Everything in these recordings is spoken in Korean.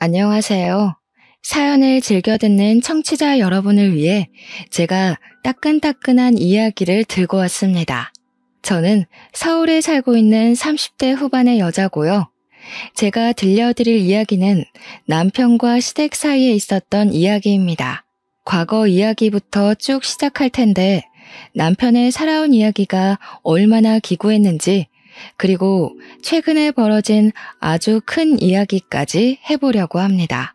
안녕하세요. 사연을 즐겨 듣는 청취자 여러분을 위해 제가 따끈따끈한 이야기를 들고 왔습니다. 저는 서울에 살고 있는 30대 후반의 여자고요. 제가 들려드릴 이야기는 남편과 시댁 사이에 있었던 이야기입니다. 과거 이야기부터 쭉 시작할 텐데 남편의 살아온 이야기가 얼마나 기구했는지, 그리고 최근에 벌어진 아주 큰 이야기까지 해보려고 합니다.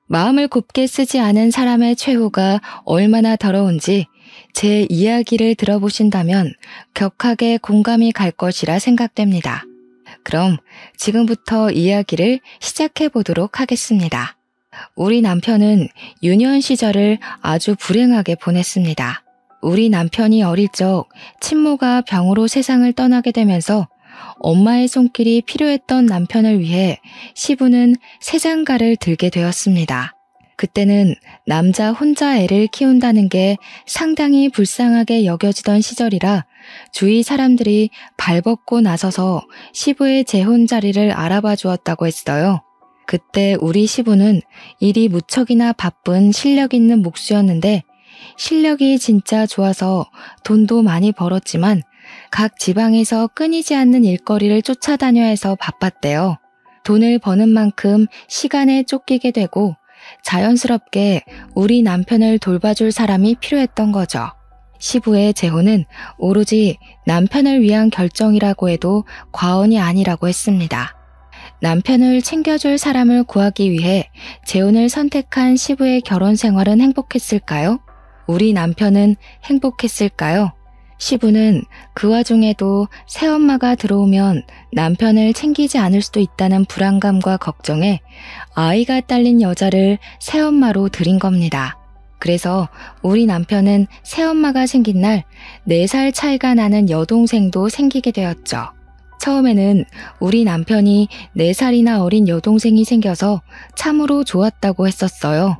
마음을 곱게 쓰지 않은 사람의 최후가 얼마나 더러운지 제 이야기를 들어보신다면 격하게 공감이 갈 것이라 생각됩니다. 그럼 지금부터 이야기를 시작해 보도록 하겠습니다. 우리 남편은 유년 시절을 아주 불행하게 보냈습니다. 우리 남편이 어릴 적 친모가 병으로 세상을 떠나게 되면서 엄마의 손길이 필요했던 남편을 위해 시부는 새장가를 들게 되었습니다. 그때는 남자 혼자 애를 키운다는 게 상당히 불쌍하게 여겨지던 시절이라 주위 사람들이 발벗고 나서서 시부의 재혼 자리를 알아봐 주었다고 했어요. 그때 우리 시부는 일이 무척이나 바쁜 실력 있는 목수였는데 실력이 진짜 좋아서 돈도 많이 벌었지만 각 지방에서 끊이지 않는 일거리를 쫓아다녀야 해서 바빴대요. 돈을 버는 만큼 시간에 쫓기게 되고 자연스럽게 우리 남편을 돌봐줄 사람이 필요했던 거죠. 시부의 재혼은 오로지 남편을 위한 결정이라고 해도 과언이 아니라고 했습니다. 남편을 챙겨줄 사람을 구하기 위해 재혼을 선택한 시부의 결혼 생활은 행복했을까요? 우리 남편은 행복했을까요? 시부는 그 와중에도 새엄마가 들어오면 남편을 챙기지 않을 수도 있다는 불안감과 걱정에 아이가 딸린 여자를 새엄마로 들인 겁니다. 그래서 우리 남편은 새엄마가 생긴 날 4살 차이가 나는 여동생도 생기게 되었죠. 처음에는 우리 남편이 4살이나 어린 여동생이 생겨서 참으로 좋았다고 했었어요.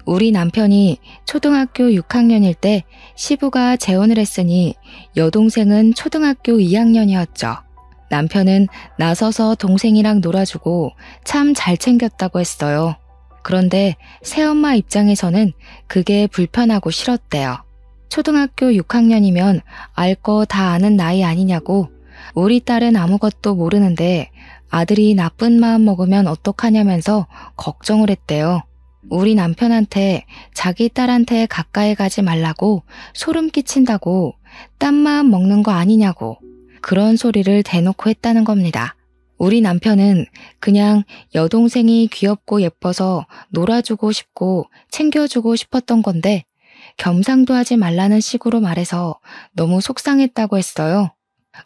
우리 남편이 초등학교 6학년일 때 시부가 재혼을 했으니 여동생은 초등학교 2학년이었죠. 남편은 나서서 동생이랑 놀아주고 참 잘 챙겼다고 했어요. 그런데 새엄마 입장에서는 그게 불편하고 싫었대요. 초등학교 6학년이면 알 거 다 아는 나이 아니냐고, 우리 딸은 아무것도 모르는데 아들이 나쁜 마음 먹으면 어떡하냐면서 걱정을 했대요. 우리 남편한테 자기 딸한테 가까이 가지 말라고, 소름 끼친다고, 딴 마음 먹는 거 아니냐고 그런 소리를 대놓고 했다는 겁니다. 우리 남편은 그냥 여동생이 귀엽고 예뻐서 놀아주고 싶고 챙겨주고 싶었던 건데 겸상도 하지 말라는 식으로 말해서 너무 속상했다고 했어요.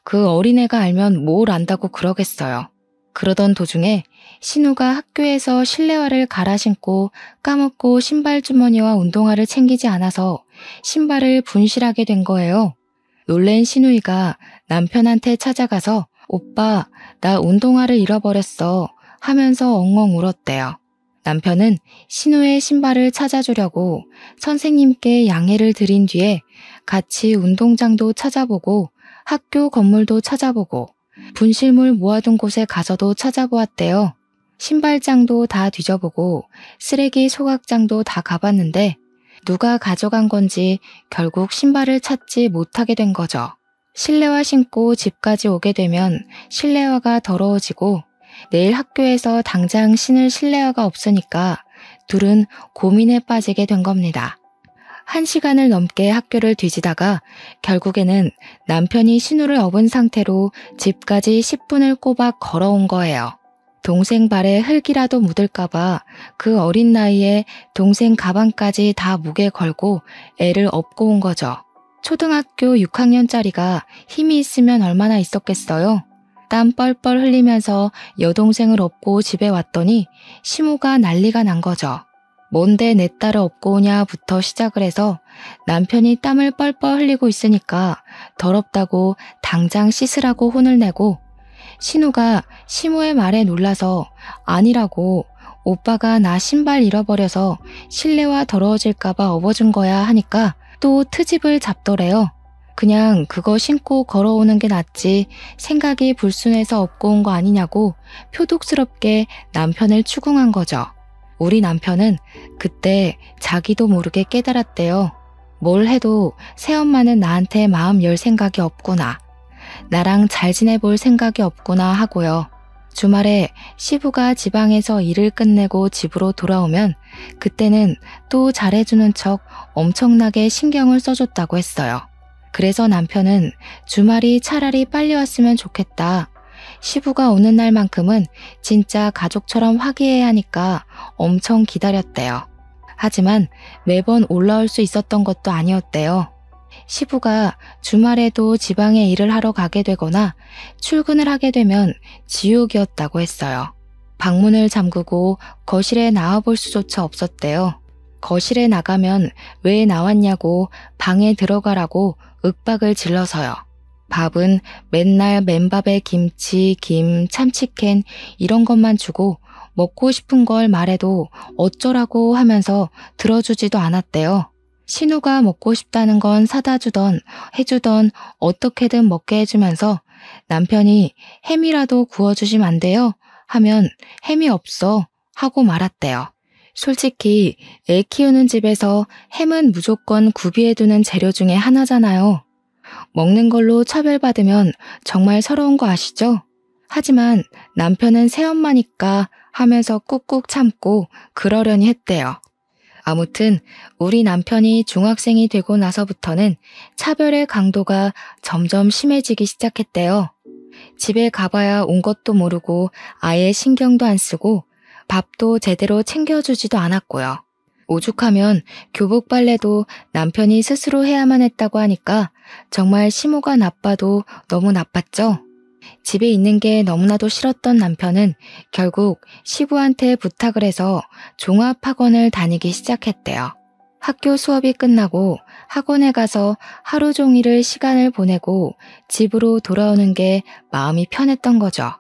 그 어린애가 알면 뭘 안다고 그러겠어요. 그러던 도중에 신우가 학교에서 실내화를 갈아 신고 까먹고 신발 주머니와 운동화를 챙기지 않아서 신발을 분실하게 된 거예요. 놀란 신우이가 남편한테 찾아가서 오빠, 나 운동화를 잃어버렸어 하면서 엉엉 울었대요. 남편은 신우의 신발을 찾아주려고 선생님께 양해를 드린 뒤에 같이 운동장도 찾아보고 학교 건물도 찾아보고 분실물 모아둔 곳에 가서도 찾아보았대요. 신발장도 다 뒤져보고 쓰레기 소각장도 다 가봤는데 누가 가져간 건지 결국 신발을 찾지 못하게 된 거죠. 실내화 신고 집까지 오게 되면 실내화가 더러워지고 내일 학교에서 당장 신을 실내화가 없으니까 둘은 고민에 빠지게 된 겁니다. 1시간을 넘게 학교를 뒤지다가 결국에는 남편이 신우를 업은 상태로 집까지 10분을 꼬박 걸어온 거예요. 동생 발에 흙이라도 묻을까봐 그 어린 나이에 동생 가방까지 다 무게 걸고 애를 업고 온 거죠. 초등학교 6학년짜리가 힘이 있으면 얼마나 있었겠어요. 땀 뻘뻘 흘리면서 여동생을 업고 집에 왔더니 시모가 난리가 난 거죠. 뭔데 내 딸을 업고 오냐부터 시작을 해서 남편이 땀을 뻘뻘 흘리고 있으니까 더럽다고 당장 씻으라고 혼을 내고, 신우가 시모의 말에 놀라서 아니라고, 오빠가 나 신발 잃어버려서 실내화 더러워질까봐 업어준 거야 하니까 또 트집을 잡더래요. 그냥 그거 신고 걸어오는 게 낫지 생각이 불순해서 업고 온 거 아니냐고 표독스럽게 남편을 추궁한 거죠. 우리 남편은 그때 자기도 모르게 깨달았대요. 뭘 해도 새엄마는 나한테 마음 열 생각이 없구나. 나랑 잘 지내볼 생각이 없구나 하고요. 주말에 시부가 지방에서 일을 끝내고 집으로 돌아오면 그때는 또 잘해주는 척 엄청나게 신경을 써줬다고 했어요. 그래서 남편은 주말이 차라리 빨리 왔으면 좋겠다. 시부가 오는 날만큼은 진짜 가족처럼 화기애애하니까 하니까 엄청 기다렸대요. 하지만 매번 올라올 수 있었던 것도 아니었대요. 시부가 주말에도 지방에 일을 하러 가게 되거나 출근을 하게 되면 지옥이었다고 했어요. 방문을 잠그고 거실에 나와볼 수조차 없었대요. 거실에 나가면 왜 나왔냐고 방에 들어가라고 윽박을 질러서요. 밥은 맨날 맨밥에 김치, 김, 참치캔 이런 것만 주고 먹고 싶은 걸 말해도 어쩌라고 하면서 들어주지도 않았대요. 신우가 먹고 싶다는 건 사다 주던 해주던 어떻게든 먹게 해주면서 남편이 햄이라도 구워주시면 안 돼요? 하면 햄이 없어 하고 말았대요. 솔직히 애 키우는 집에서 햄은 무조건 구비해두는 재료 중에 하나잖아요. 먹는 걸로 차별받으면 정말 서러운 거 아시죠? 하지만 남편은 새엄마니까 하면서 꾹꾹 참고 그러려니 했대요. 아무튼 우리 남편이 중학생이 되고 나서부터는 차별의 강도가 점점 심해지기 시작했대요. 집에 가봐야 온 것도 모르고 아예 신경도 안 쓰고 밥도 제대로 챙겨주지도 않았고요. 오죽하면 교복 빨래도 남편이 스스로 해야만 했다고 하니까 정말 시모가 나빠도 너무 나빴죠. 집에 있는 게 너무나도 싫었던 남편은 결국 시부한테 부탁을 해서 종합학원을 다니기 시작했대요. 학교 수업이 끝나고 학원에 가서 하루 종일을 시간을 보내고 집으로 돌아오는 게 마음이 편했던 거죠.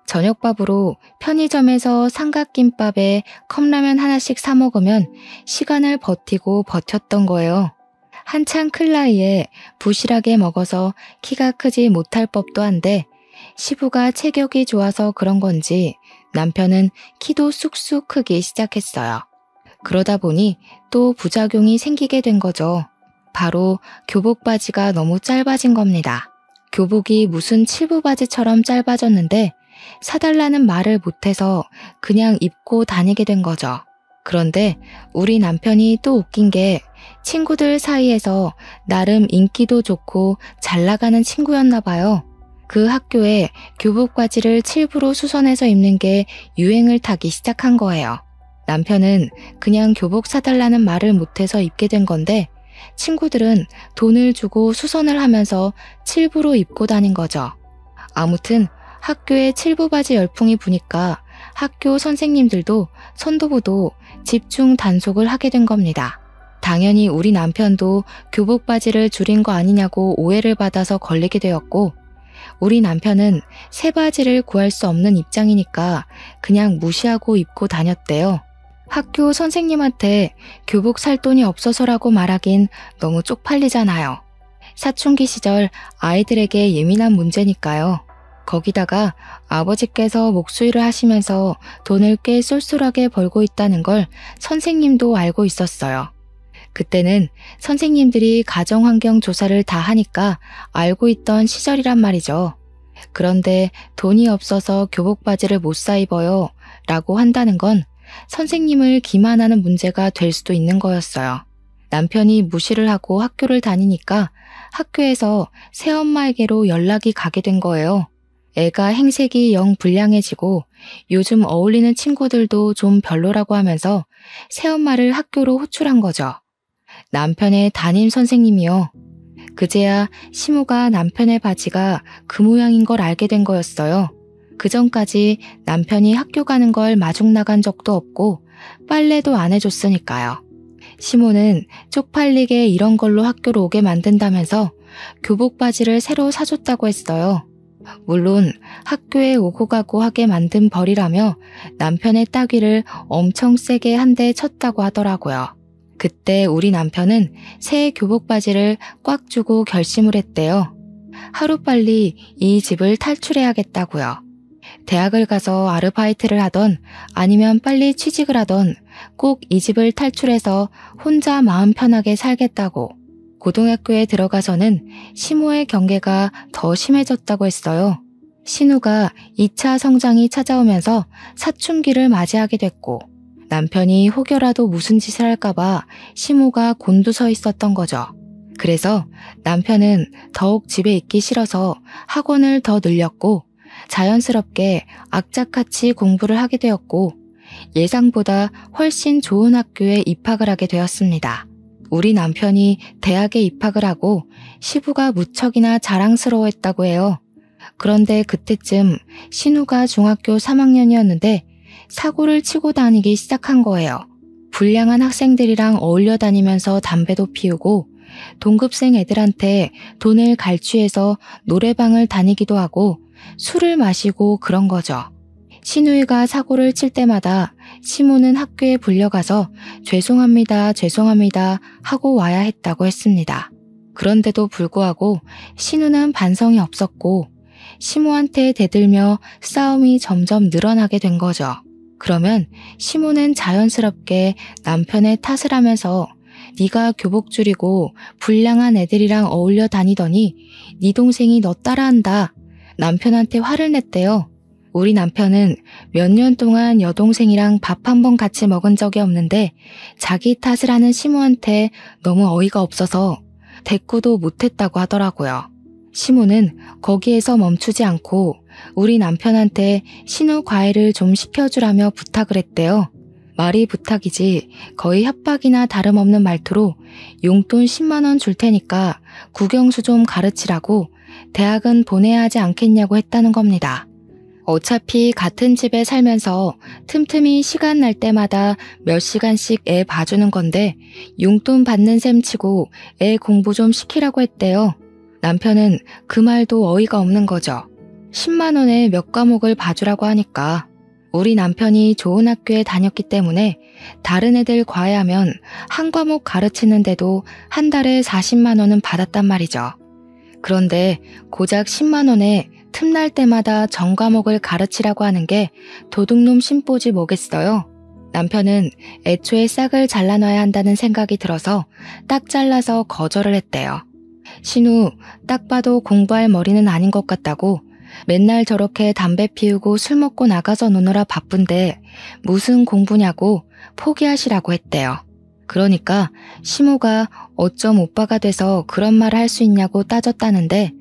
저녁밥으로 편의점에서 삼각김밥에 컵라면 하나씩 사 먹으면 시간을 버티고 버텼던 거예요. 한창 클 나이에 부실하게 먹어서 키가 크지 못할 법도 한데 시부가 체격이 좋아서 그런 건지 남편은 키도 쑥쑥 크기 시작했어요. 그러다 보니 또 부작용이 생기게 된 거죠. 바로 교복 바지가 너무 짧아진 겁니다. 교복이 무슨 칠부 바지처럼 짧아졌는데 사달라는 말을 못해서 그냥 입고 다니게 된 거죠. 그런데 우리 남편이 또 웃긴 게 친구들 사이에서 나름 인기도 좋고 잘 나가는 친구였나 봐요. 그 학교에 교복 바지를 칠부로 수선해서 입는 게 유행을 타기 시작한 거예요. 남편은 그냥 교복 사달라는 말을 못해서 입게 된 건데 친구들은 돈을 주고 수선을 하면서 칠부로 입고 다닌 거죠. 아무튼 학교에 칠부 바지 열풍이 부니까 학교 선생님들도 선도부도 집중 단속을 하게 된 겁니다. 당연히 우리 남편도 교복 바지를 줄인 거 아니냐고 오해를 받아서 걸리게 되었고 우리 남편은 새 바지를 구할 수 없는 입장이니까 그냥 무시하고 입고 다녔대요. 학교 선생님한테 교복 살 돈이 없어서라고 말하긴 너무 쪽팔리잖아요. 사춘기 시절 아이들에게 예민한 문제니까요. 거기다가 아버지께서 목수일을 하시면서 돈을 꽤 쏠쏠하게 벌고 있다는 걸 선생님도 알고 있었어요. 그때는 선생님들이 가정환경 조사를 다 하니까 알고 있던 시절이란 말이죠. 그런데 돈이 없어서 교복 바지를 못 사 입어요 라고 한다는 건 선생님을 기만하는 문제가 될 수도 있는 거였어요. 남편이 무시를 하고 학교를 다니니까 학교에서 새엄마에게로 연락이 가게 된 거예요. 애가 행색이 영 불량해지고 요즘 어울리는 친구들도 좀 별로라고 하면서 새엄마를 학교로 호출한 거죠. 남편의 담임 선생님이요. 그제야 시모가 남편의 바지가 그 모양인 걸 알게 된 거였어요. 그전까지 남편이 학교 가는 걸 마중 나간 적도 없고 빨래도 안 해줬으니까요. 시모는 쪽팔리게 이런 걸로 학교로 오게 만든다면서 교복 바지를 새로 사줬다고 했어요. 물론 학교에 오고 가고 하게 만든 벌이라며 남편의 따귀를 엄청 세게 한 대 쳤다고 하더라고요. 그때 우리 남편은 새 교복 바지를 꽉 주고 결심을 했대요. 하루빨리 이 집을 탈출해야겠다고요. 대학을 가서 아르바이트를 하던 아니면 빨리 취직을 하던 꼭 이 집을 탈출해서 혼자 마음 편하게 살겠다고. 고등학교에 들어가서는 시모의 경계가 더 심해졌다고 했어요. 신우가 2차 성장이 찾아오면서 사춘기를 맞이하게 됐고 남편이 혹여라도 무슨 짓을 할까봐 시모가 곤두서 있었던 거죠. 그래서 남편은 더욱 집에 있기 싫어서 학원을 더 늘렸고 자연스럽게 악착같이 공부를 하게 되었고 예상보다 훨씬 좋은 학교에 입학을 하게 되었습니다. 우리 남편이 대학에 입학을 하고 시부가 무척이나 자랑스러워했다고 해요. 그런데 그때쯤 신우가 중학교 3학년이었는데 사고를 치고 다니기 시작한 거예요. 불량한 학생들이랑 어울려 다니면서 담배도 피우고 동급생 애들한테 돈을 갈취해서 노래방을 다니기도 하고 술을 마시고 그런 거죠. 신우이가 사고를 칠 때마다 시모는 학교에 불려가서 죄송합니다, 죄송합니다 하고 와야 했다고 했습니다. 그런데도 불구하고 신우는 반성이 없었고 시모한테 대들며 싸움이 점점 늘어나게 된 거죠. 그러면 시모는 자연스럽게 남편의 탓을 하면서 네가 교복 줄이고 불량한 애들이랑 어울려 다니더니 네 동생이 너 따라한다. 남편한테 화를 냈대요. 우리 남편은 몇 년 동안 여동생이랑 밥 한 번 같이 먹은 적이 없는데 자기 탓을 하는 시모한테 너무 어이가 없어서 대꾸도 못했다고 하더라고요. 시모는 거기에서 멈추지 않고 우리 남편한테 신우 과외를 좀 시켜주라며 부탁을 했대요. 말이 부탁이지 거의 협박이나 다름없는 말투로 용돈 10만 원 줄 테니까 국영수 좀 가르치라고 대학은 보내야 하지 않겠냐고 했다는 겁니다. 어차피 같은 집에 살면서 틈틈이 시간 날 때마다 몇 시간씩 애 봐주는 건데 용돈 받는 셈 치고 애 공부 좀 시키라고 했대요. 남편은 그 말도 어이가 없는 거죠. 10만 원에 몇 과목을 봐주라고 하니까 우리 남편이 좋은 학교에 다녔기 때문에 다른 애들 과외하면 한 과목 가르치는데도 한 달에 40만 원은 받았단 말이죠. 그런데 고작 10만 원에 틈날 때마다 전 과목을 가르치라고 하는 게 도둑놈 심보지 뭐겠어요. 남편은 애초에 싹을 잘라놔야 한다는 생각이 들어서 딱 잘라서 거절을 했대요. 신우 딱 봐도 공부할 머리는 아닌 것 같다고 맨날 저렇게 담배 피우고 술 먹고 나가서 노느라 바쁜데 무슨 공부냐고 포기하시라고 했대요. 그러니까 시모가 어쩜 오빠가 돼서 그런 말을 할 수 있냐고 따졌다는데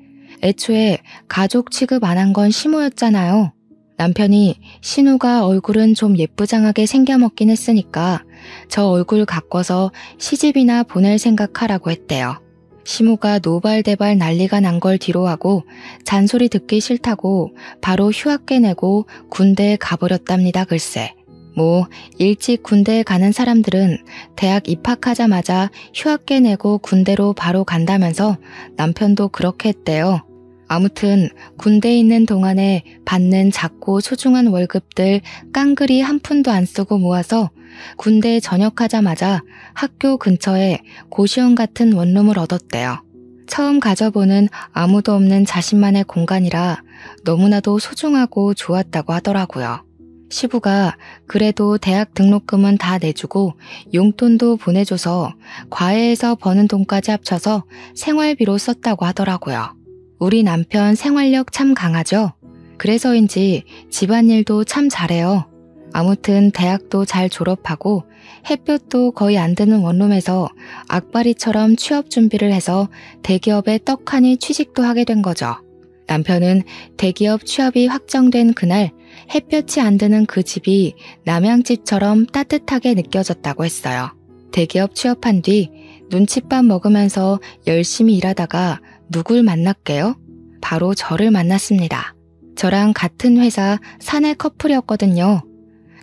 애초에 가족 취급 안 한 건 시모였잖아요. 남편이 신우가 얼굴은 좀 예쁘장하게 생겨먹긴 했으니까 저 얼굴 가꿔서 시집이나 보낼 생각하라고 했대요. 시모가 노발대발 난리가 난 걸 뒤로하고 잔소리 듣기 싫다고 바로 휴학계 내고 군대에 가버렸답니다. 글쎄. 뭐 일찍 군대에 가는 사람들은 대학 입학하자마자 휴학계 내고 군대로 바로 간다면서 남편도 그렇게 했대요. 아무튼 군대에 있는 동안에 받는 작고 소중한 월급들 깡그리 한 푼도 안 쓰고 모아서 군대에 전역하자마자 학교 근처에 고시원 같은 원룸을 얻었대요. 처음 가져보는 아무도 없는 자신만의 공간이라 너무나도 소중하고 좋았다고 하더라고요. 시부가 그래도 대학 등록금은 다 내주고 용돈도 보내줘서 과외에서 버는 돈까지 합쳐서 생활비로 썼다고 하더라고요. 우리 남편 생활력 참 강하죠? 그래서인지 집안일도 참 잘해요. 아무튼 대학도 잘 졸업하고 햇볕도 거의 안 드는 원룸에서 악바리처럼 취업 준비를 해서 대기업에 떡하니 취직도 하게 된 거죠. 남편은 대기업 취업이 확정된 그날 햇볕이 안 드는 그 집이 남양집처럼 따뜻하게 느껴졌다고 했어요. 대기업 취업한 뒤 눈칫밥 먹으면서 열심히 일하다가 누굴 만났게요? 바로 저를 만났습니다. 저랑 같은 회사 사내 커플이었거든요.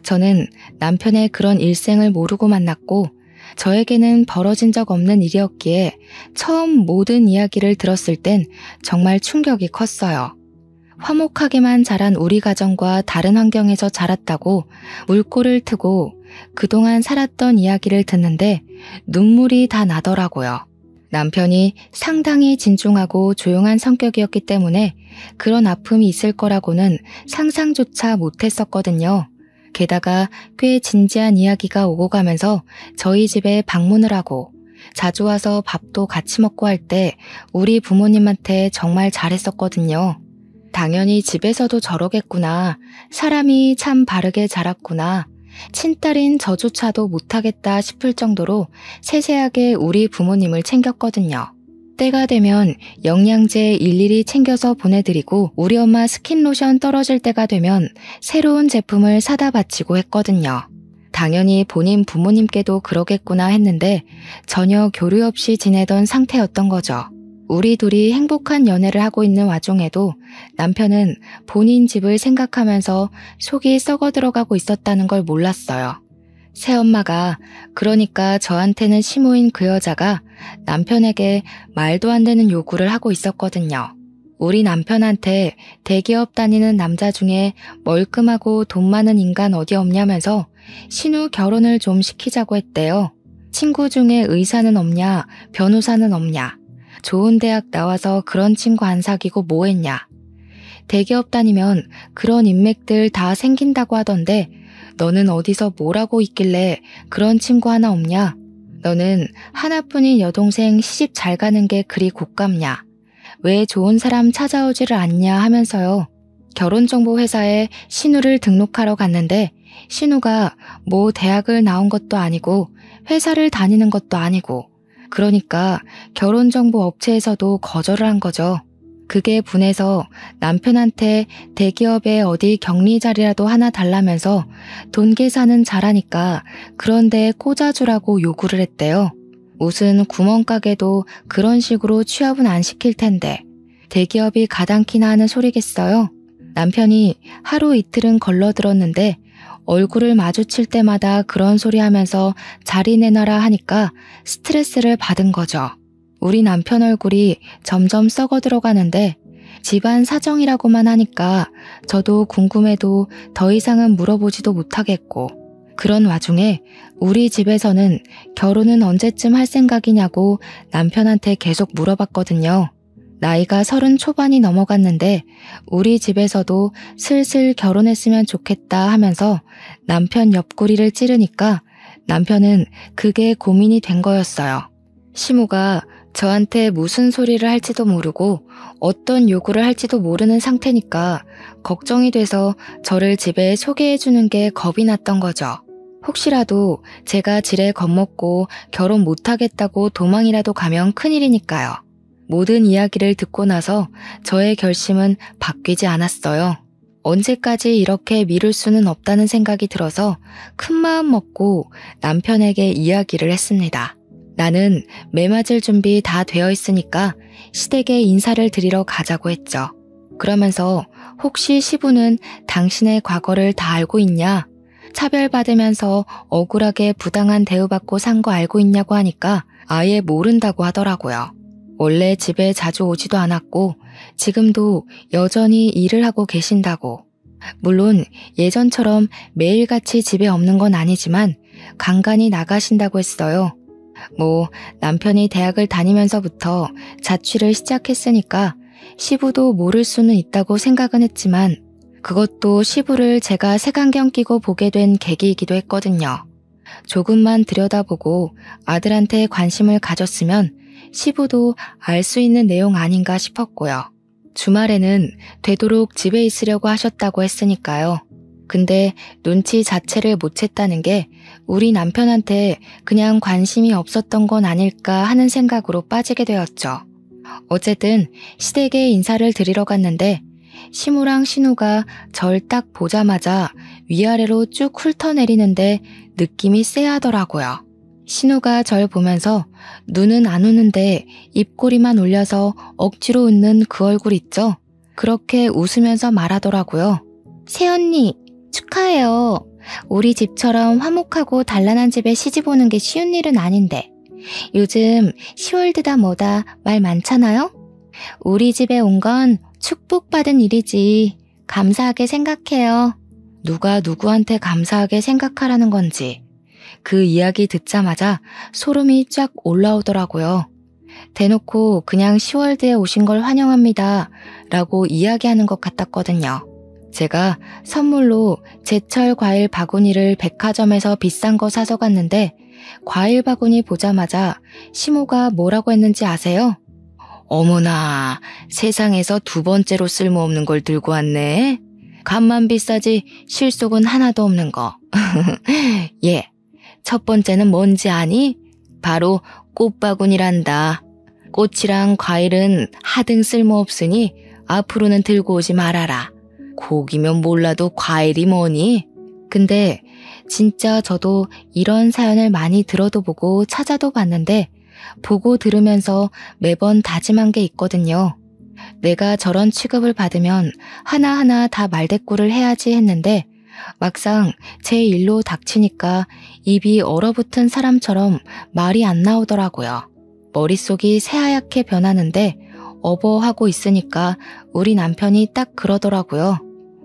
저는 남편의 그런 일생을 모르고 만났고 저에게는 벌어진 적 없는 일이었기에 처음 모든 이야기를 들었을 땐 정말 충격이 컸어요. 화목하게만 자란 우리 가정과 다른 환경에서 자랐다고 물꼬를 트고 그동안 살았던 이야기를 듣는데 눈물이 다 나더라고요. 남편이 상당히 진중하고 조용한 성격이었기 때문에 그런 아픔이 있을 거라고는 상상조차 못했었거든요. 게다가 꽤 진지한 이야기가 오고 가면서 저희 집에 방문을 하고 자주 와서 밥도 같이 먹고 할 때 우리 부모님한테 정말 잘했었거든요. 당연히 집에서도 저러겠구나. 사람이 참 바르게 자랐구나. 친딸인 저조차도 못하겠다 싶을 정도로 세세하게 우리 부모님을 챙겼거든요. 때가 되면 영양제 일일이 챙겨서 보내드리고 우리 엄마 스킨로션 떨어질 때가 되면 새로운 제품을 사다 바치고 했거든요. 당연히 본인 부모님께도 그러겠구나 했는데 전혀 교류 없이 지내던 상태였던 거죠. 우리 둘이 행복한 연애를 하고 있는 와중에도 남편은 본인 집을 생각하면서 속이 썩어 들어가고 있었다는 걸 몰랐어요. 새엄마가 그러니까 저한테는 시모인 그 여자가 남편에게 말도 안 되는 요구를 하고 있었거든요. 우리 남편한테 대기업 다니는 남자 중에 멀끔하고 돈 많은 인간 어디 없냐면서 신우 결혼을 좀 시키자고 했대요. 친구 중에 의사는 없냐, 변호사는 없냐. 좋은 대학 나와서 그런 친구 안 사귀고 뭐 했냐. 대기업 다니면 그런 인맥들 다 생긴다고 하던데 너는 어디서 뭐라고 있길래 그런 친구 하나 없냐. 너는 하나뿐인 여동생 시집 잘 가는 게 그리 곶감냐. 왜 좋은 사람 찾아오지를 않냐 하면서요. 결혼정보회사에 신우를 등록하러 갔는데 신우가 뭐 대학을 나온 것도 아니고 회사를 다니는 것도 아니고 그러니까 결혼정보 업체에서도 거절을 한 거죠. 그게 분해서 남편한테 대기업에 어디 격리 자리라도 하나 달라면서 돈 계산은 잘하니까 그런 데에 꽂아주라고 요구를 했대요. 무슨 구멍가게도 그런 식으로 취업은 안 시킬 텐데 대기업이 가당키나 하는 소리겠어요? 남편이 하루 이틀은 걸러들었는데 얼굴을 마주칠 때마다 그런 소리 하면서 자리 내놔라 하니까 스트레스를 받은 거죠. 우리 남편 얼굴이 점점 썩어 들어가는데 집안 사정이라고만 하니까 저도 궁금해도 더 이상은 물어보지도 못하겠고 그런 와중에 우리 집에서는 결혼은 언제쯤 할 생각이냐고 남편한테 계속 물어봤거든요. 나이가 30 초반이 넘어갔는데 우리 집에서도 슬슬 결혼했으면 좋겠다 하면서 남편 옆구리를 찌르니까 남편은 그게 고민이 된 거였어요. 시모가 저한테 무슨 소리를 할지도 모르고 어떤 요구를 할지도 모르는 상태니까 걱정이 돼서 저를 집에 소개해주는 게 겁이 났던 거죠. 혹시라도 제가 지레 겁먹고 결혼 못하겠다고 도망이라도 가면 큰일이니까요. 모든 이야기를 듣고 나서 저의 결심은 바뀌지 않았어요. 언제까지 이렇게 미룰 수는 없다는 생각이 들어서 큰 마음 먹고 남편에게 이야기를 했습니다. 나는 매 맞을 준비 다 되어 있으니까 시댁에 인사를 드리러 가자고 했죠. 그러면서 혹시 시부는 당신의 과거를 다 알고 있냐? 차별받으면서 억울하게 부당한 대우받고 산 거 알고 있냐고 하니까 아예 모른다고 하더라고요. 원래 집에 자주 오지도 않았고 지금도 여전히 일을 하고 계신다고. 물론 예전처럼 매일같이 집에 없는 건 아니지만 간간히 나가신다고 했어요. 뭐 남편이 대학을 다니면서부터 자취를 시작했으니까 시부도 모를 수는 있다고 생각은 했지만 그것도 시부를 제가 색안경 끼고 보게 된 계기이기도 했거든요. 조금만 들여다보고 아들한테 관심을 가졌으면 시부도 알 수 있는 내용 아닌가 싶었고요. 주말에는 되도록 집에 있으려고 하셨다고 했으니까요. 근데 눈치 자체를 못 챘다는 게 우리 남편한테 그냥 관심이 없었던 건 아닐까 하는 생각으로 빠지게 되었죠. 어쨌든 시댁에 인사를 드리러 갔는데 시무랑 신우가 절 딱 보자마자 위아래로 쭉 훑어내리는데 느낌이 쎄하더라고요. 신우가 절 보면서 눈은 안 우는데 입꼬리만 올려서 억지로 웃는 그 얼굴 있죠? 그렇게 웃으면서 말하더라고요. 새언니 축하해요. 우리 집처럼 화목하고 단란한 집에 시집 오는 게 쉬운 일은 아닌데 요즘 시월드다 뭐다 말 많잖아요? 우리 집에 온 건 축복받은 일이지. 감사하게 생각해요. 누가 누구한테 감사하게 생각하라는 건지 그 이야기 듣자마자 소름이 쫙 올라오더라고요. 대놓고 그냥 10월드에 오신 걸 환영합니다 라고 이야기하는 것 같았거든요. 제가 선물로 제철 과일 바구니를 백화점에서 비싼 거 사서 갔는데 과일 바구니 보자마자 시모가 뭐라고 했는지 아세요? 어머나, 세상에서 두 번째로 쓸모없는 걸 들고 왔네. 값만 비싸지 실속은 하나도 없는 거. 예, 첫 번째는 뭔지 아니? 바로 꽃바구니란다. 꽃이랑 과일은 하등 쓸모없으니 앞으로는 들고 오지 말아라. 고기면 몰라도 과일이 뭐니? 근데 진짜 저도 이런 사연을 많이 들어도 보고 찾아도 봤는데 보고 들으면서 매번 다짐한 게 있거든요. 내가 저런 취급을 받으면 하나하나 다 말대꾸를 해야지 했는데 막상 제 일로 닥치니까 입이 얼어붙은 사람처럼 말이 안 나오더라고요. 머릿속이 새하얗게 변하는데 어버하고 있으니까 우리 남편이 딱 그러더라고요.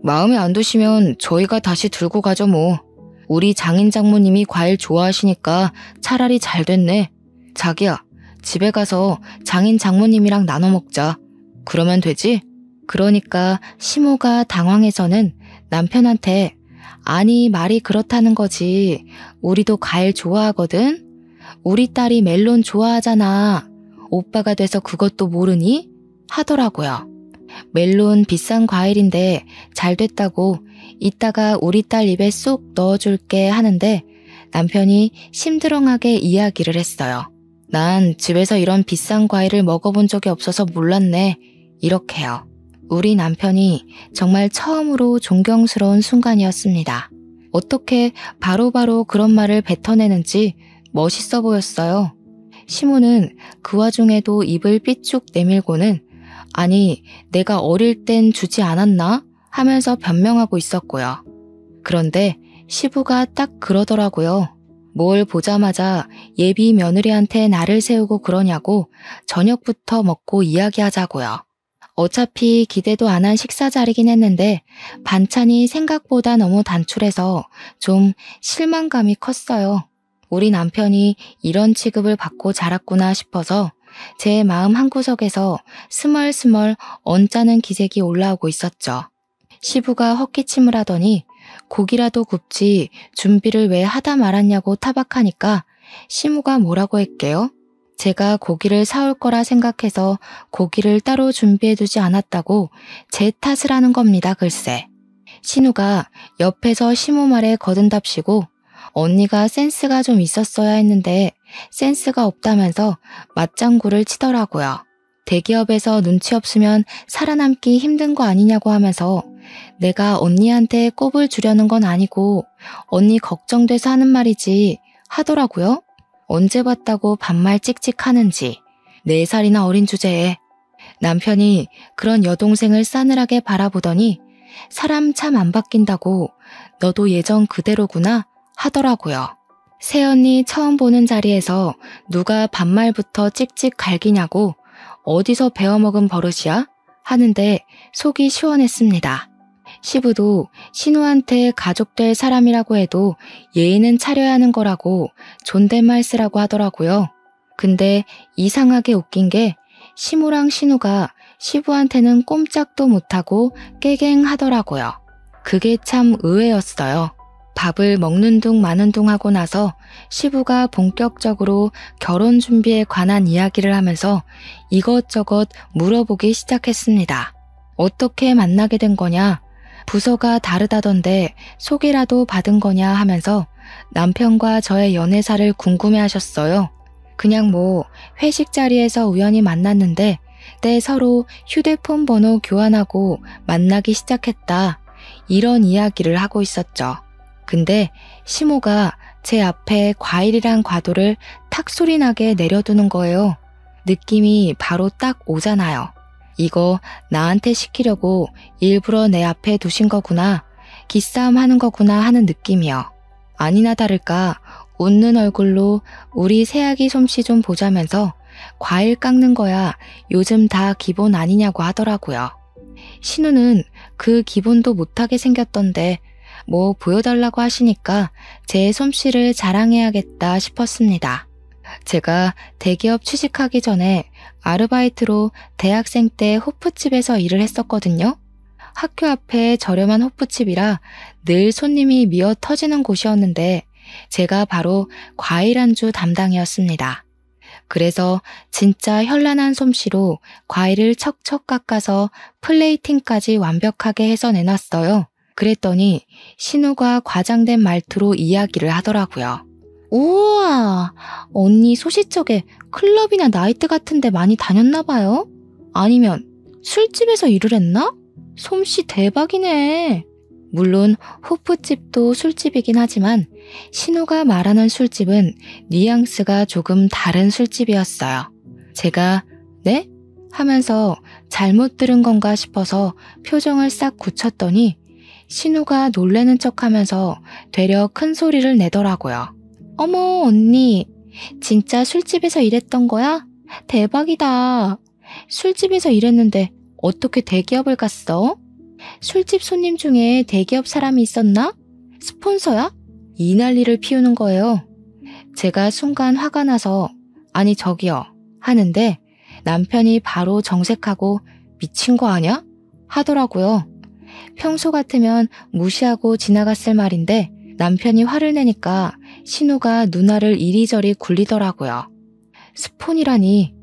마음에 안 드시면 저희가 다시 들고 가죠 뭐. 우리 장인 장모님이 과일 좋아하시니까 차라리 잘 됐네. 자기야, 집에 가서 장인 장모님이랑 나눠 먹자. 그러면 되지? 그러니까 시모가 당황해서는 남편한테 아니 말이 그렇다는 거지. 우리도 과일 좋아하거든. 우리 딸이 멜론 좋아하잖아. 오빠가 돼서 그것도 모르니? 하더라고요. 멜론 비싼 과일인데 잘 됐다고 이따가 우리 딸 입에 쏙 넣어줄게 하는데 남편이 심드렁하게 이야기를 했어요. 난 집에서 이런 비싼 과일을 먹어본 적이 없어서 몰랐네. 이렇게요. 우리 남편이 정말 처음으로 존경스러운 순간이었습니다. 어떻게 바로바로 그런 말을 뱉어내는지 멋있어 보였어요. 시모는 그 와중에도 입을 삐쭉 내밀고는 아니 내가 어릴 땐 주지 않았나? 하면서 변명하고 있었고요. 그런데 시부가 딱 그러더라고요. 뭘 보자마자 예비 며느리한테 나를 세우고 그러냐고 저녁부터 먹고 이야기하자고요. 어차피 기대도 안 한 식사 자리긴 했는데 반찬이 생각보다 너무 단출해서 좀 실망감이 컸어요. 우리 남편이 이런 취급을 받고 자랐구나 싶어서 제 마음 한구석에서 스멀스멀 언짢은 기색이 올라오고 있었죠. 시부가 헛기침을 하더니 고기라도 굽지 준비를 왜 하다 말았냐고 타박하니까 시무가 뭐라고 했게요? 제가 고기를 사올 거라 생각해서 고기를 따로 준비해두지 않았다고 제 탓을 하는 겁니다, 글쎄. 신우가 옆에서 시무 말에 거든답시고 언니가 센스가 좀 있었어야 했는데 센스가 없다면서 맞장구를 치더라고요. 대기업에서 눈치 없으면 살아남기 힘든 거 아니냐고 하면서 내가 언니한테 꼽을 주려는 건 아니고 언니 걱정돼서 하는 말이지 하더라고요. 언제 봤다고 반말 찍찍하는지 4살이나 어린 주제에 남편이 그런 여동생을 싸늘하게 바라보더니 사람 참 안 바뀐다고 너도 예전 그대로구나 하더라고요. 새언니 처음 보는 자리에서 누가 반말부터 찍찍 갈기냐고 어디서 배워먹은 버릇이야? 하는데 속이 시원했습니다. 시부도 신우한테 가족될 사람이라고 해도 예의는 차려야 하는 거라고 존댓말 쓰라고 하더라고요. 근데 이상하게 웃긴 게 시무랑 신우가 시부한테는 꼼짝도 못하고 깨갱하더라고요. 그게 참 의외였어요. 밥을 먹는 둥 마는 둥 하고 나서 시부가 본격적으로 결혼 준비에 관한 이야기를 하면서 이것저것 물어보기 시작했습니다. 어떻게 만나게 된 거냐? 부서가 다르다던데 소개라도 받은 거냐 하면서 남편과 저의 연애사를 궁금해하셨어요. 그냥 뭐 회식 자리에서 우연히 만났는데 때 서로 휴대폰 번호 교환하고 만나기 시작했다. 이런 이야기를 하고 있었죠. 근데 시모가 제 앞에 과일이란 과도를 탁 소리나게 내려두는 거예요. 느낌이 바로 딱 오잖아요. 이거 나한테 시키려고 일부러 내 앞에 두신 거구나. 기싸움 하는 거구나 하는 느낌이요. 아니나 다를까 웃는 얼굴로 우리 새아기 솜씨 좀 보자면서 과일 깎는 거야 요즘 다 기본 아니냐고 하더라고요. 신우는 그 기본도 못하게 생겼던데 뭐 보여달라고 하시니까 제 솜씨를 자랑해야겠다 싶었습니다. 제가 대기업 취직하기 전에 아르바이트로 대학생 때 호프집에서 일을 했었거든요. 학교 앞에 저렴한 호프집이라 늘 손님이 미어 터지는 곳이었는데 제가 바로 과일 안주 담당이었습니다. 그래서 진짜 현란한 솜씨로 과일을 척척 깎아서 플레이팅까지 완벽하게 해서 내놨어요. 그랬더니 신우가 과장된 말투로 이야기를 하더라고요. 우와, 언니 소시적에 클럽이나 나이트 같은 데 많이 다녔나 봐요? 아니면 술집에서 일을 했나? 솜씨 대박이네. 물론 호프집도 술집이긴 하지만 신우가 말하는 술집은 뉘앙스가 조금 다른 술집이었어요. 제가 네? 하면서 잘못 들은 건가 싶어서 표정을 싹 굳혔더니 신우가 놀래는 척하면서 되려 큰 소리를 내더라고요. 어머 언니, 진짜 술집에서 일했던 거야? 대박이다. 술집에서 일했는데 어떻게 대기업을 갔어? 술집 손님 중에 대기업 사람이 있었나? 스폰서야? 이 난리를 피우는 거예요. 제가 순간 화가 나서 아니 저기요 하는데 남편이 바로 정색하고 미친 거 아냐? 하더라고요. 평소 같으면 무시하고 지나갔을 말인데 남편이 화를 내니까 신우가 누나를 이리저리 굴리더라고요. 스폰이라니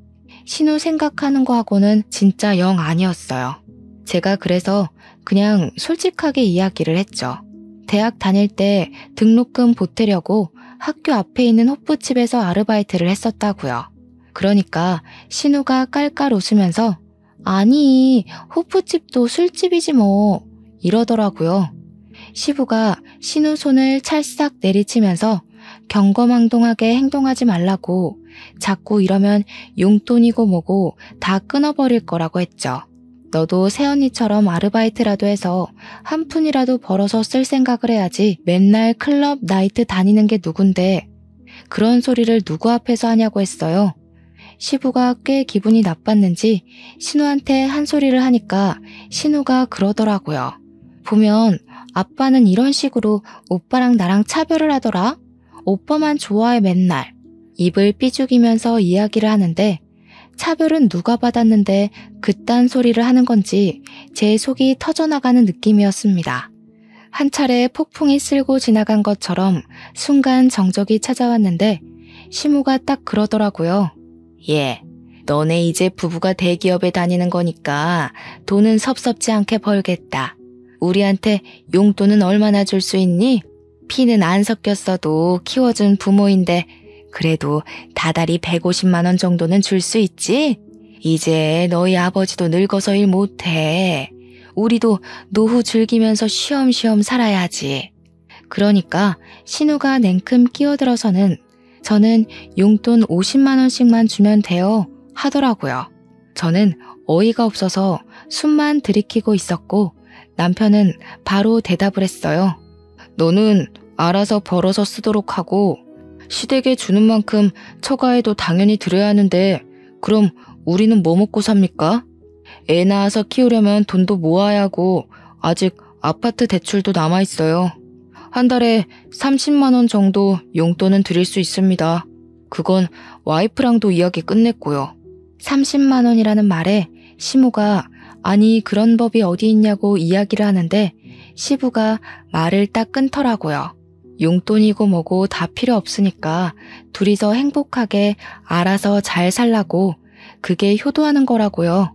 신우 생각하는 거하고는 진짜 영 아니었어요. 제가 그래서 그냥 솔직하게 이야기를 했죠. 대학 다닐 때 등록금 보태려고 학교 앞에 있는 호프집에서 아르바이트를 했었다고요. 그러니까 신우가 깔깔 웃으면서 아니 호프집도 술집이지 뭐 이러더라고요. 시부가 신우 손을 찰싹 내리치면서 경거망동하게 행동하지 말라고 자꾸 이러면 용돈이고 뭐고 다 끊어버릴 거라고 했죠. 너도 새언니처럼 아르바이트라도 해서 한 푼이라도 벌어서 쓸 생각을 해야지 맨날 클럽 나이트 다니는 게 누군데 그런 소리를 누구 앞에서 하냐고 했어요. 시부가 꽤 기분이 나빴는지 신우한테 한 소리를 하니까 신우가 그러더라고요. 보면 아빠는 이런 식으로 오빠랑 나랑 차별을 하더라. 오빠만 좋아해 맨날. 입을 삐죽이면서 이야기를 하는데 차별은 누가 받았는데 그딴 소리를 하는 건지 제 속이 터져나가는 느낌이었습니다. 한 차례 폭풍이 쓸고 지나간 것처럼 순간 정적이 찾아왔는데 시무가 딱 그러더라고요. 예, 너네 이제 부부가 대기업에 다니는 거니까 돈은 섭섭지 않게 벌겠다. 우리한테 용돈은 얼마나 줄 수 있니? 피는 안 섞였어도 키워준 부모인데 그래도 다달이 150만 원 정도는 줄 수 있지? 이제 너희 아버지도 늙어서 일 못해. 우리도 노후 즐기면서 쉬엄쉬엄 살아야지. 그러니까 신우가 냉큼 끼어들어서는 저는 용돈 50만 원씩만 주면 돼요 하더라고요. 저는 어이가 없어서 숨만 들이키고 있었고 남편은 바로 대답을 했어요. 너는 알아서 벌어서 쓰도록 하고 시댁에 주는 만큼 처가에도 당연히 드려야 하는데 그럼 우리는 뭐 먹고 삽니까? 애 낳아서 키우려면 돈도 모아야 하고 아직 아파트 대출도 남아있어요. 한 달에 30만 원 정도 용돈은 드릴 수 있습니다. 그건 와이프랑도 이야기 끝냈고요. 30만 원이라는 말에 시모가 아니 그런 법이 어디 있냐고 이야기를 하는데 시부가 말을 딱 끊더라고요. 용돈이고 뭐고 다 필요 없으니까 둘이서 행복하게 알아서 잘 살라고 그게 효도하는 거라고요.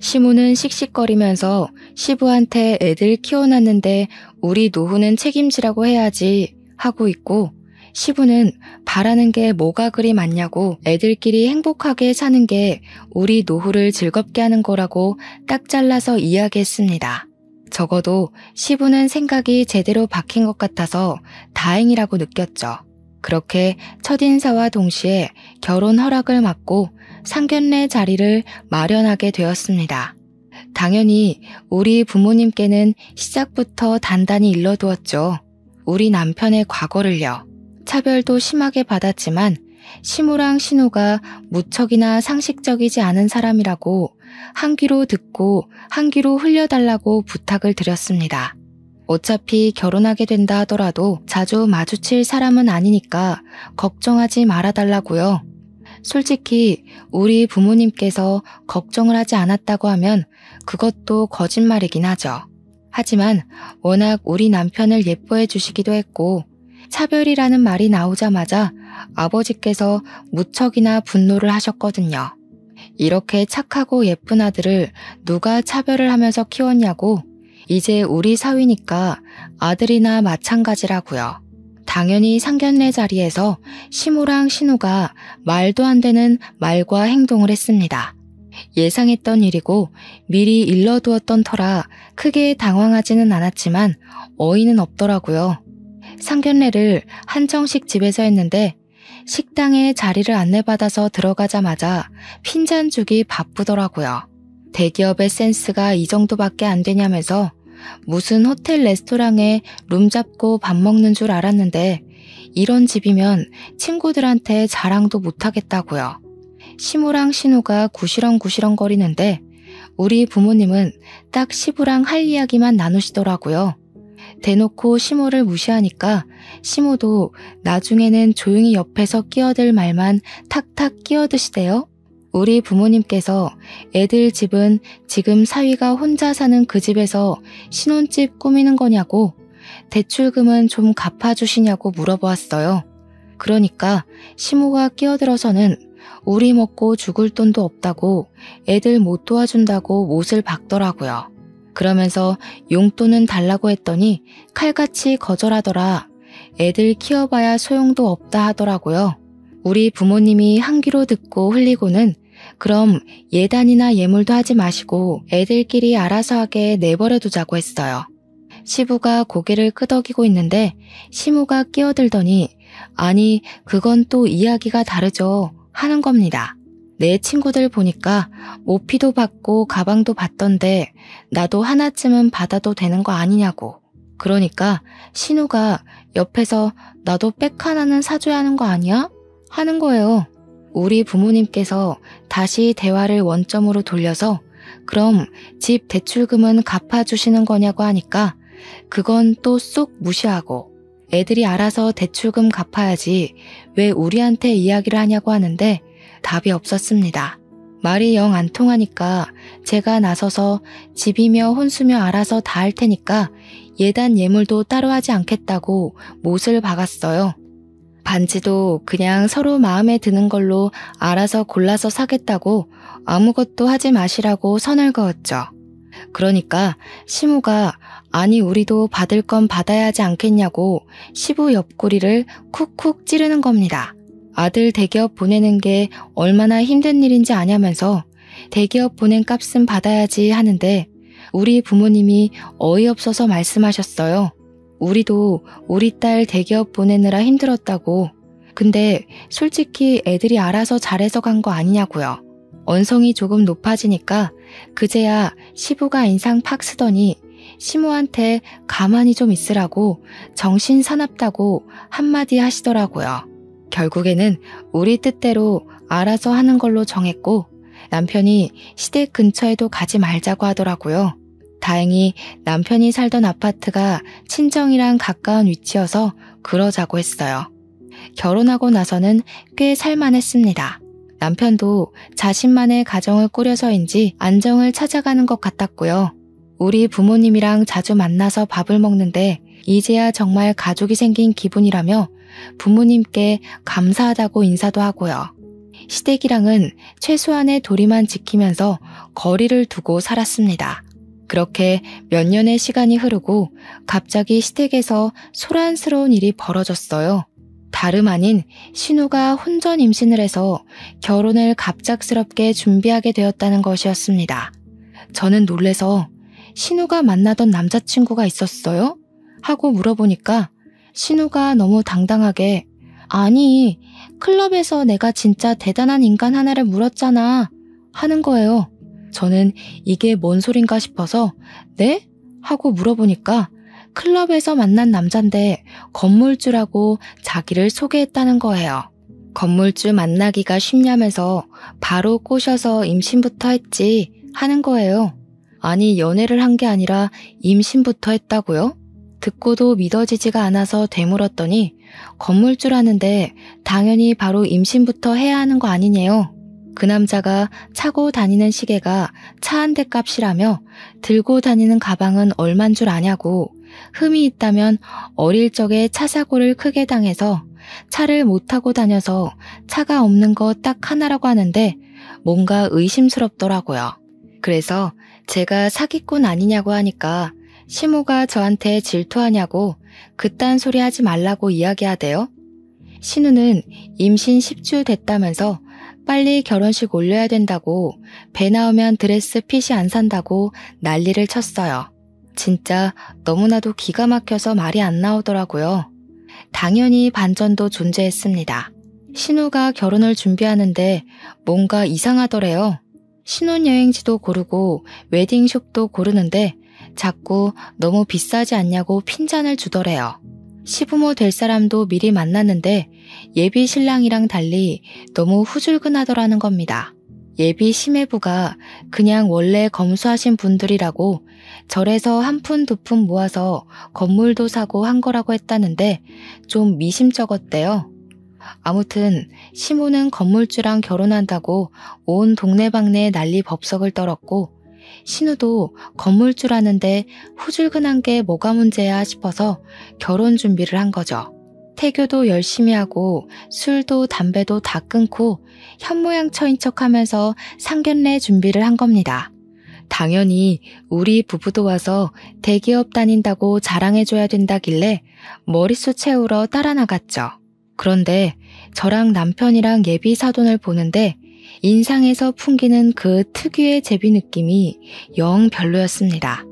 시무는 씩씩거리면서 시부한테 애들 키워놨는데 우리 노후는 책임지라고 해야지 하고 있고 시부는 바라는 게 뭐가 그리 많냐고 애들끼리 행복하게 사는 게 우리 노후를 즐겁게 하는 거라고 딱 잘라서 이야기했습니다. 적어도 시부는 생각이 제대로 박힌 것 같아서 다행이라고 느꼈죠. 그렇게 첫인사와 동시에 결혼 허락을 받고 상견례 자리를 마련하게 되었습니다. 당연히 우리 부모님께는 시작부터 단단히 일러두었죠. 우리 남편의 과거를요. 차별도 심하게 받았지만 시무랑 신우가 무척이나 상식적이지 않은 사람이라고 한 귀로 듣고 한 귀로 흘려달라고 부탁을 드렸습니다. 어차피 결혼하게 된다 하더라도 자주 마주칠 사람은 아니니까 걱정하지 말아달라고요. 솔직히 우리 부모님께서 걱정을 하지 않았다고 하면 그것도 거짓말이긴 하죠. 하지만 워낙 우리 남편을 예뻐해 주시기도 했고 차별이라는 말이 나오자마자 아버지께서 무척이나 분노를 하셨거든요. 이렇게 착하고 예쁜 아들을 누가 차별을 하면서 키웠냐고. 이제 우리 사위니까 아들이나 마찬가지라고요. 당연히 상견례 자리에서 시모랑 신우가 말도 안 되는 말과 행동을 했습니다. 예상했던 일이고 미리 일러두었던 터라 크게 당황하지는 않았지만 어이는 없더라고요. 상견례를 한정식 집에서 했는데 식당에 자리를 안내받아서 들어가자마자 핀잔 주기 바쁘더라고요. 대기업의 센스가 이 정도밖에 안 되냐면서 무슨 호텔 레스토랑에 룸 잡고 밥 먹는 줄 알았는데 이런 집이면 친구들한테 자랑도 못하겠다고요. 시모랑 신우가 구시렁구시렁 거리는데 우리 부모님은 딱 시부랑 할 이야기만 나누시더라고요. 대놓고 시모를 무시하니까 시모도 나중에는 조용히 옆에서 끼어들 말만 탁탁 끼어드시대요. 우리 부모님께서 애들 집은 지금 사위가 혼자 사는 그 집에서 신혼집 꾸미는 거냐고, 대출금은 좀 갚아주시냐고 물어보았어요. 그러니까 시모가 끼어들어서는 우리 먹고 죽을 돈도 없다고 애들 못 도와준다고 못을 박더라고요. 그러면서 용돈은 달라고 했더니 칼같이 거절하더라. 애들 키워봐야 소용도 없다 하더라고요. 우리 부모님이 한 귀로 듣고 흘리고는 그럼 예단이나 예물도 하지 마시고 애들끼리 알아서 하게 내버려 두자고 했어요. 시부가 고개를 끄덕이고 있는데 시모가 끼어들더니 아니 그건 또 이야기가 다르죠 하는 겁니다. 내 친구들 보니까 모피도 받고 가방도 받던데 나도 하나쯤은 받아도 되는 거 아니냐고. 그러니까 신우가 옆에서 나도 백 하나는 사줘야 하는 거 아니야? 하는 거예요. 우리 부모님께서 다시 대화를 원점으로 돌려서 그럼 집 대출금은 갚아주시는 거냐고 하니까 그건 또 쏙 무시하고 애들이 알아서 대출금 갚아야지 왜 우리한테 이야기를 하냐고 하는데 답이 없었습니다. 말이 영 안 통하니까 제가 나서서 집이며 혼수며 알아서 다 할 테니까 예단 예물도 따로 하지 않겠다고 못을 박았어요. 반지도 그냥 서로 마음에 드는 걸로 알아서 골라서 사겠다고 아무것도 하지 마시라고 선을 그었죠. 그러니까 시모가 아니 우리도 받을 건 받아야 하지 않겠냐고 시부 옆구리를 쿡쿡 찌르는 겁니다. 아들 대기업 보내는 게 얼마나 힘든 일인지 아냐면서 대기업 보낸 값은 받아야지 하는데 우리 부모님이 어이없어서 말씀하셨어요. 우리도 우리 딸 대기업 보내느라 힘들었다고. 근데 솔직히 애들이 알아서 잘해서 간 거 아니냐고요. 언성이 조금 높아지니까 그제야 시부가 인상 팍 쓰더니 시모한테 가만히 좀 있으라고 정신 사납다고 한마디 하시더라고요. 결국에는 우리 뜻대로 알아서 하는 걸로 정했고 남편이 시댁 근처에도 가지 말자고 하더라고요. 다행히 남편이 살던 아파트가 친정이랑 가까운 위치여서 그러자고 했어요. 결혼하고 나서는 꽤 살만했습니다. 남편도 자신만의 가정을 꾸려서인지 안정을 찾아가는 것 같았고요. 우리 부모님이랑 자주 만나서 밥을 먹는데 이제야 정말 가족이 생긴 기분이라며 부모님께 감사하다고 인사도 하고요. 시댁이랑은 최소한의 도리만 지키면서 거리를 두고 살았습니다. 그렇게 몇 년의 시간이 흐르고 갑자기 시댁에서 소란스러운 일이 벌어졌어요. 다름 아닌 신우가 혼전 임신을 해서 결혼을 갑작스럽게 준비하게 되었다는 것이었습니다. 저는 놀래서 신우가 만나던 남자친구가 있었어요? 하고 물어보니까 신우가 너무 당당하게 아니 클럽에서 내가 진짜 대단한 인간 하나를 물었잖아 하는 거예요. 저는 이게 뭔 소린가 싶어서 네? 하고 물어보니까 클럽에서 만난 남잔데 건물주라고 자기를 소개했다는 거예요. 건물주 만나기가 쉽냐면서 바로 꼬셔서 임신부터 했지 하는 거예요. 아니 연애를 한 게 아니라 임신부터 했다고요? 듣고도 믿어지지가 않아서 되물었더니 건물주라는데 당연히 바로 임신부터 해야 하는 거 아니냐요. 그 남자가 차고 다니는 시계가 차 한 대 값이라며 들고 다니는 가방은 얼만 줄 아냐고, 흠이 있다면 어릴 적에 차 사고를 크게 당해서 차를 못 타고 다녀서 차가 없는 거 딱 하나라고 하는데 뭔가 의심스럽더라고요. 그래서 제가 사기꾼 아니냐고 하니까 시모가 저한테 질투하냐고 그딴 소리 하지 말라고 이야기하대요. 신우는 임신 10주 됐다면서 빨리 결혼식 올려야 된다고, 배 나오면 드레스 핏이 안 산다고 난리를 쳤어요. 진짜 너무나도 기가 막혀서 말이 안 나오더라고요. 당연히 반전도 존재했습니다. 신우가 결혼을 준비하는데 뭔가 이상하더래요. 신혼여행지도 고르고 웨딩숍도 고르는데 자꾸 너무 비싸지 않냐고 핀잔을 주더래요. 시부모 될 사람도 미리 만났는데 예비 신랑이랑 달리 너무 후줄근하더라는 겁니다. 예비 시매부가 그냥 원래 검소하신 분들이라고 절에서 한 푼 두 푼 모아서 건물도 사고 한 거라고 했다는데 좀 미심쩍었대요. 아무튼 시모는 건물주랑 결혼한다고 온 동네방네 난리 법석을 떨었고, 신우도 건물주라는데 후줄근한 게 뭐가 문제야 싶어서 결혼 준비를 한 거죠. 태교도 열심히 하고 술도 담배도 다 끊고 현모양처인 척하면서 상견례 준비를 한 겁니다. 당연히 우리 부부도 와서 대기업 다닌다고 자랑해줘야 된다길래 머릿수 채우러 따라 나갔죠. 그런데 저랑 남편이랑 예비 사돈을 보는데 인상에서 풍기는 그 특유의 제비 느낌이 영 별로였습니다.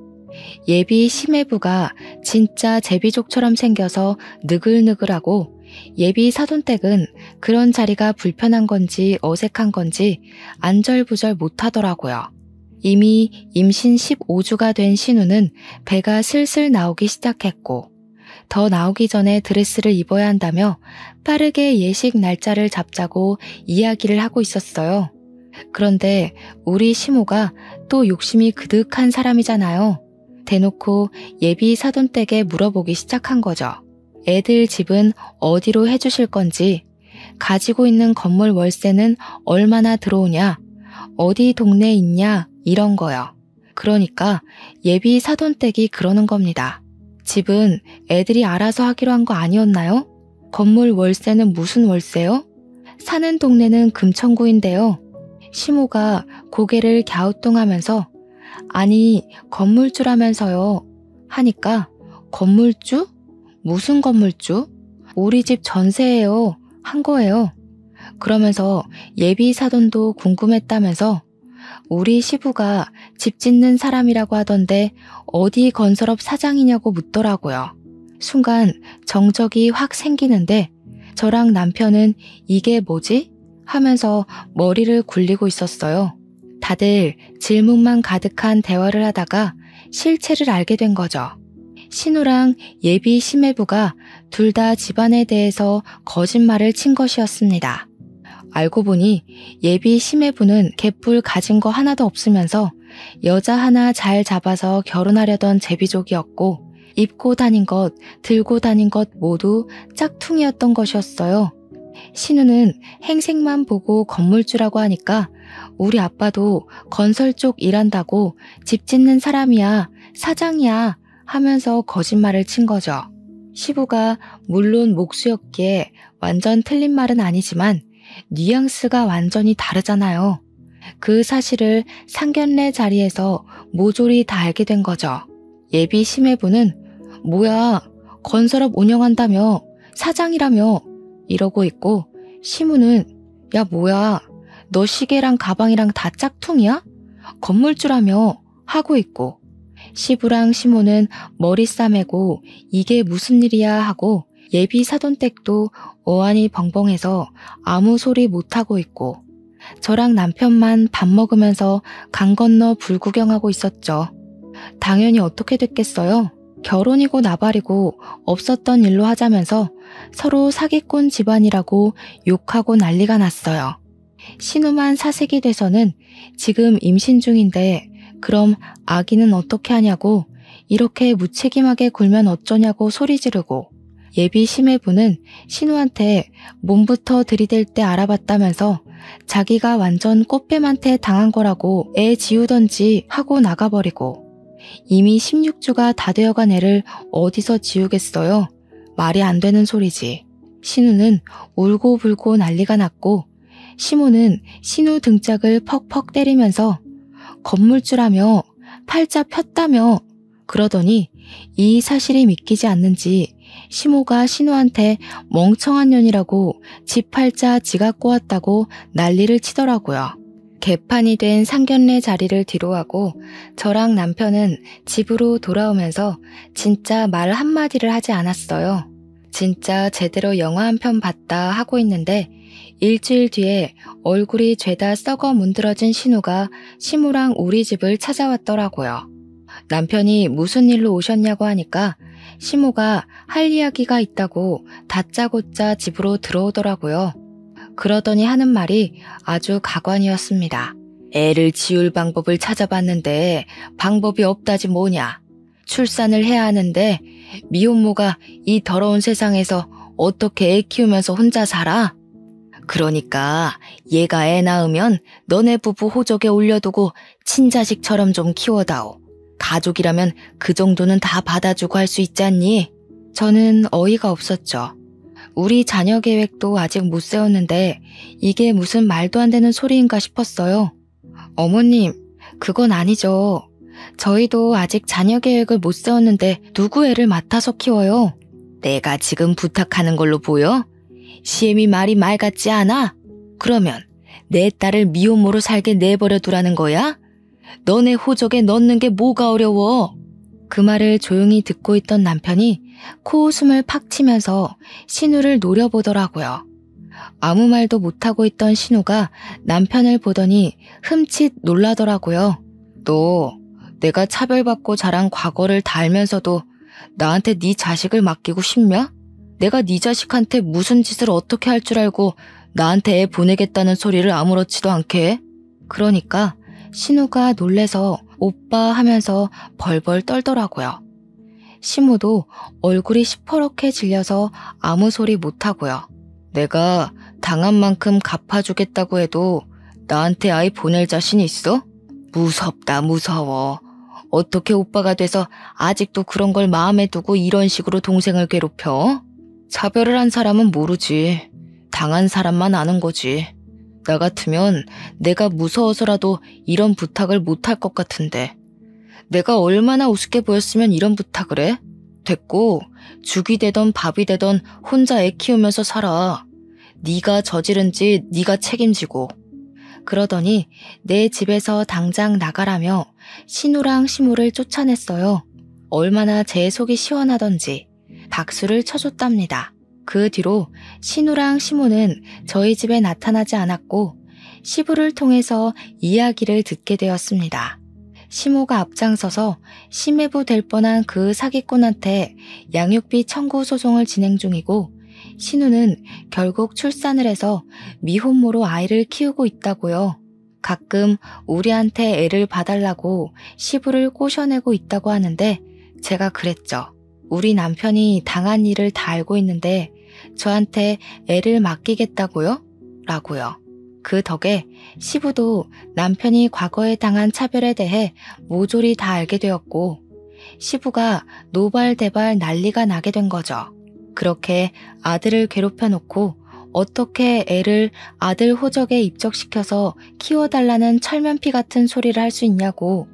예비 시매부가 진짜 제비족처럼 생겨서 느글느글하고, 예비 사돈댁은 그런 자리가 불편한 건지 어색한 건지 안절부절 못하더라고요. 이미 임신 15주가 된 신우는 배가 슬슬 나오기 시작했고, 더 나오기 전에 드레스를 입어야 한다며 빠르게 예식 날짜를 잡자고 이야기를 하고 있었어요. 그런데 우리 시모가 또 욕심이 그득한 사람이잖아요. 대놓고 예비 사돈댁에 물어보기 시작한 거죠. 애들 집은 어디로 해주실 건지, 가지고 있는 건물 월세는 얼마나 들어오냐, 어디 동네에 있냐, 이런 거요. 그러니까 예비 사돈댁이 그러는 겁니다. 집은 애들이 알아서 하기로 한 거 아니었나요? 건물 월세는 무슨 월세요? 사는 동네는 금천구인데요. 시모가 고개를 갸우뚱하면서 아니 건물주라면서요 하니까, 건물주? 무슨 건물주? 우리 집 전세예요 한 거예요. 그러면서 예비 사돈도 궁금했다면서 우리 시부가 집 짓는 사람이라고 하던데 어디 건설업 사장이냐고 묻더라고요. 순간 정적이 확 생기는데 저랑 남편은 이게 뭐지? 하면서 머리를 굴리고 있었어요. 다들 질문만 가득한 대화를 하다가 실체를 알게 된 거죠. 신우랑 예비 시매부가 둘 다 집안에 대해서 거짓말을 친 것이었습니다. 알고 보니 예비 시매부는 개뿔 가진 거 하나도 없으면서 여자 하나 잘 잡아서 결혼하려던 제비족이었고, 입고 다닌 것, 들고 다닌 것 모두 짝퉁이었던 것이었어요. 신우는 행색만 보고 건물주라고 하니까 우리 아빠도 건설 쪽 일한다고 집 짓는 사람이야, 사장이야 하면서 거짓말을 친 거죠. 시부가 물론 목수였기에 완전 틀린 말은 아니지만 뉘앙스가 완전히 다르잖아요. 그 사실을 상견례 자리에서 모조리 다 알게 된 거죠. 예비 시매부는 뭐야, 건설업 운영한다며, 사장이라며 이러고 있고, 시무는 야 뭐야, 너 시계랑 가방이랑 다 짝퉁이야? 건물주라며 하고 있고, 시부랑 시모는 머리 싸매고 이게 무슨 일이야 하고, 예비 사돈댁도 어안이 벙벙해서 아무 소리 못하고 있고, 저랑 남편만 밥 먹으면서 강 건너 불구경하고 있었죠. 당연히 어떻게 됐겠어요? 결혼이고 나발이고 없었던 일로 하자면서 서로 사기꾼 집안이라고 욕하고 난리가 났어요. 신우만 사색이 돼서는 지금 임신 중인데 그럼 아기는 어떻게 하냐고 이렇게 무책임하게 굴면 어쩌냐고 소리 지르고 예비 심해부는 신우한테 몸부터 들이댈 때 알아봤다면서 자기가 완전 꽃뱀한테 당한 거라고 애 지우던지 하고 나가버리고 이미 16주가 다 되어간 애를 어디서 지우겠어요? 말이 안 되는 소리지. 신우는 울고불고 난리가 났고 시모는 신우 등짝을 퍽퍽 때리면서 건물주라며 팔자 폈다며 그러더니 이 사실이 믿기지 않는지 시모가 신우한테 멍청한 년이라고 지 팔자 지가 꼬았다고 난리를 치더라고요. 개판이 된 상견례 자리를 뒤로하고 저랑 남편은 집으로 돌아오면서 진짜 말 한마디를 하지 않았어요. 진짜 제대로 영화 한 편 봤다 하고 있는데 일주일 뒤에 얼굴이 죄다 썩어 문드러진 신우가 시모랑 우리 집을 찾아왔더라고요. 남편이 무슨 일로 오셨냐고 하니까 시모가 할 이야기가 있다고 다짜고짜 집으로 들어오더라고요. 그러더니 하는 말이 아주 가관이었습니다. 애를 지울 방법을 찾아봤는데 방법이 없다지 뭐냐. 출산을 해야 하는데 미혼모가 이 더러운 세상에서 어떻게 애 키우면서 혼자 살아? 그러니까 얘가 애 낳으면 너네 부부 호적에 올려두고 친자식처럼 좀 키워다오. 가족이라면 그 정도는 다 받아주고 할 수 있지 않니? 저는 어이가 없었죠. 우리 자녀 계획도 아직 못 세웠는데 이게 무슨 말도 안 되는 소리인가 싶었어요. 어머님, 그건 아니죠. 저희도 아직 자녀 계획을 못 세웠는데 누구 애를 맡아서 키워요? 내가 지금 부탁하는 걸로 보여? 시엠이 말이 말 같지 않아? 그러면 내 딸을 미혼모로 살게 내버려 두라는 거야? 너네 호적에 넣는 게 뭐가 어려워? 그 말을 조용히 듣고 있던 남편이 코웃음을 팍 치면서 신우를 노려보더라고요. 아무 말도 못하고 있던 신우가 남편을 보더니 흠칫 놀라더라고요. 너 내가 차별받고 자란 과거를 다 알면서도 나한테 네 자식을 맡기고 싶냐? 내가 네 자식한테 무슨 짓을 어떻게 할 줄 알고 나한테 애 보내겠다는 소리를 아무렇지도 않게 해? 그러니까 신우가 놀래서 오빠 하면서 벌벌 떨더라고요. 시모도 얼굴이 시퍼렇게 질려서 아무 소리 못하고요. 내가 당한 만큼 갚아주겠다고 해도 나한테 아이 보낼 자신 있어? 무섭다 무서워. 어떻게 오빠가 돼서 아직도 그런 걸 마음에 두고 이런 식으로 동생을 괴롭혀? 차별을 한 사람은 모르지. 당한 사람만 아는 거지. 나 같으면 내가 무서워서라도 이런 부탁을 못할 것 같은데. 내가 얼마나 우습게 보였으면 이런 부탁을 해? 됐고 죽이 되던 밥이 되던 혼자 애 키우면서 살아. 네가 저지른 짓 네가 책임지고. 그러더니 내 집에서 당장 나가라며 신우랑 시모를 쫓아냈어요. 얼마나 제 속이 시원하던지 박수를 쳐줬답니다. 그 뒤로 신우랑 시모는 저희 집에 나타나지 않았고 시부를 통해서 이야기를 듣게 되었습니다. 시모가 앞장서서 심해부 될 뻔한 그 사기꾼한테 양육비 청구 소송을 진행 중이고 신우는 결국 출산을 해서 미혼모로 아이를 키우고 있다고요. 가끔 우리한테 애를 봐달라고 시부를 꼬셔내고 있다고 하는데 제가 그랬죠. 우리 남편이 당한 일을 다 알고 있는데 저한테 애를 맡기겠다고요? 라고요. 그 덕에 시부도 남편이 과거에 당한 차별에 대해 모조리 다 알게 되었고 시부가 노발대발 난리가 나게 된 거죠. 그렇게 아들을 괴롭혀 놓고 어떻게 애를 아들 호적에 입적시켜서 키워달라는 철면피 같은 소리를 할 수 있냐고.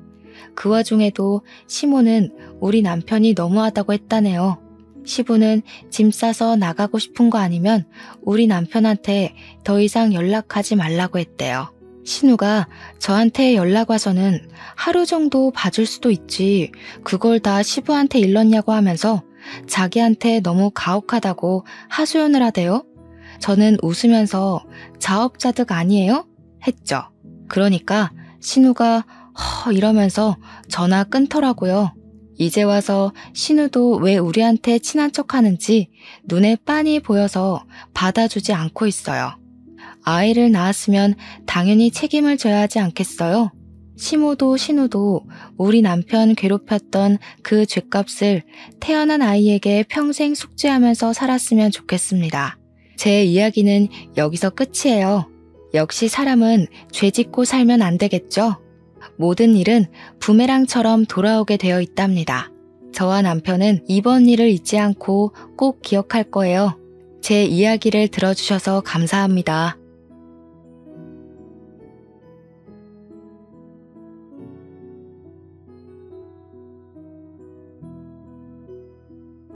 그 와중에도 시모는 우리 남편이 너무하다고 했다네요. 시부는 짐 싸서 나가고 싶은 거 아니면 우리 남편한테 더 이상 연락하지 말라고 했대요. 신우가 저한테 연락 와서는 하루 정도 봐줄 수도 있지 그걸 다 시부한테 일렀냐고 하면서 자기한테 너무 가혹하다고 하소연을 하대요. 저는 웃으면서 자업자득 아니에요? 했죠. 그러니까 신우가 이러면서 전화 끊더라고요. 이제 와서 신우도 왜 우리한테 친한 척하는지 눈에 빤히 보여서 받아주지 않고 있어요. 아이를 낳았으면 당연히 책임을 져야 하지 않겠어요? 시모도 신우도 우리 남편 괴롭혔던 그 죗값을 태어난 아이에게 평생 숙지하면서 살았으면 좋겠습니다. 제 이야기는 여기서 끝이에요. 역시 사람은 죄 짓고 살면 안 되겠죠? 모든 일은 부메랑처럼 돌아오게 되어 있답니다. 저와 남편은 이번 일을 잊지 않고 꼭 기억할 거예요. 제 이야기를 들어주셔서 감사합니다.